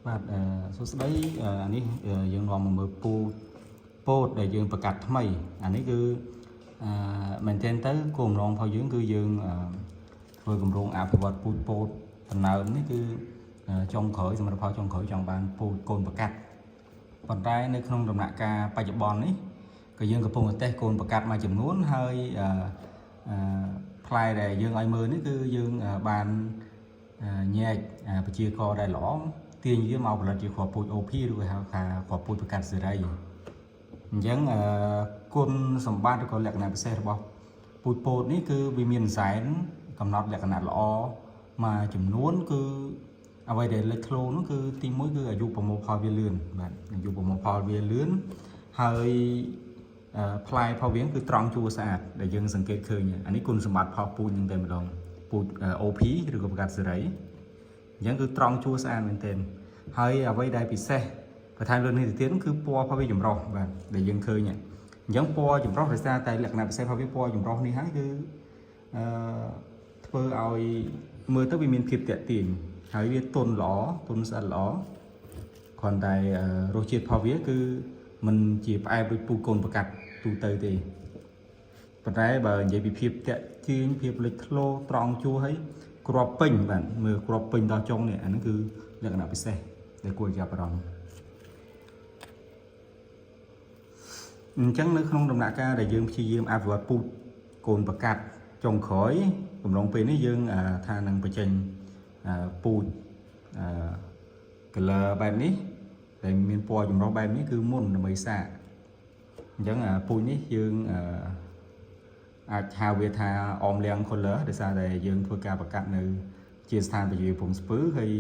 បាទសួស្តីនេះយើងនាំមកមើលពោតដែលយើងប្រកាសថ្មីអានេះគឺមែនទែនទៅគោលបំណងរបស់យើងគឺយើងធ្វើគម្រោងអភិវឌ្ឍពូជពោតដំណើរនេះគឺចុងក្រោយសម្រាប់ផលចុងក្រោយចង់បានពូជកូនប្រកាសប៉ុន្តែនៅក្នុងដំណាក់កាលបច្ចុប្បន្ននេះក៏យើងកំពុងតែតេស្តកូនប្រកាសមួយចំនួនហើយផ្លែដែលយើងឲ្យមើលនេះគឺយើងបានញែកប្រជាករដែលល្អទាញវាមកផលិតជាគ្រាប់ពូជ OP ឬក៏ហៅថាគ្រាប់ពូជប្រកាសសេរីអញ្ចឹងគុណសម្បត្តិឬក៏លក្ខណៈពិសេសរបស់ពូជពោតនេះគឺវាមានសែនកំណត់លក្ខណៈល្អមួយចំនួនគឺអ្វីដែលលេចធ្លោនោះគឺទី1គឺអាយុប្រមូលផលវាលឿនបាទអាយុប្រមូលផលវាលឿនហើយផ្លែផលវាគឺត្រង់ជួរស្អាតដែលយើងសង្កេតឃើញអានេះគុណសម្បត្តិផលពូជនឹងតែម្ដងពូជ OP ឬក៏ប្រកាសសេរីអញ្ចឹងគឺត្រង់ជួរស្អាតមែនទែនហើយអ្វីដែលពិសេសបន្ថែមលើនេះទៅទៀតគឺពណ៌របស់វាចម្រុះបាទដែលយើងឃើញអញ្ចឹងពណ៌ចម្រុះដោយសារតែលក្ខណៈពិសេសរបស់វាពណ៌ចម្រុះនេះហើយគឺធ្វើឲ្យមើលទៅវាមានភាពទាក់ទាញហើយវាទន់ល្អទន់ស្អិតល្អគ្រាន់តែរសជាតិរបស់វាគឺมันជាផ្អែមដូចពូជកូនប្រកាសទូទៅទេប៉ុន្តែបើនិយាយពីភាពតាក់ទាញភាពលេចធ្លោត្រង់ជួរហើយគ្រាប់ពេញបាទមើលគ្រាប់ពេញដល់ចុងនេះអានេះគឺលក្ខណៈពិសេសដែលគួរចាប់អារម្មណ៍អញ្ចឹងនៅក្នុងដំណាក់កាលដែលយើងព្យាយាមអភិវឌ្ឍពូជកូនប្រកាសចុងក្រោយកំឡុងពេលនេះយើងថានឹងបញ្ចេញពូជcolor បែបនេះដែលមានពណ៌ចម្រុះបែបនេះគឺមុនដើម្បីសាកអញ្ចឹងពូជនេះយើងអាចហៅវាថាអមលៀង color ដោយសារតែយើងធ្វើការប្រកាសនៅជាស្ថានពជាភូមិស្ពឺហើយ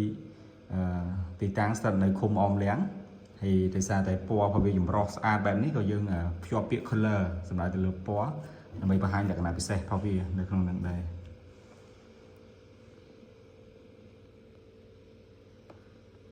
ទីតាំងស្ថិតនៅឃុំអមលៀងហើយដោយសារតែពណ៌របស់វាចម្រុះស្អាតបែបនេះក៏យើងភ្ជាប់ពាក្យ color សម្រាប់ទៅលើពណ៌ដើម្បីបង្ហាញលក្ខណៈពិសេសរបស់វានៅក្នុងនឹងដែរ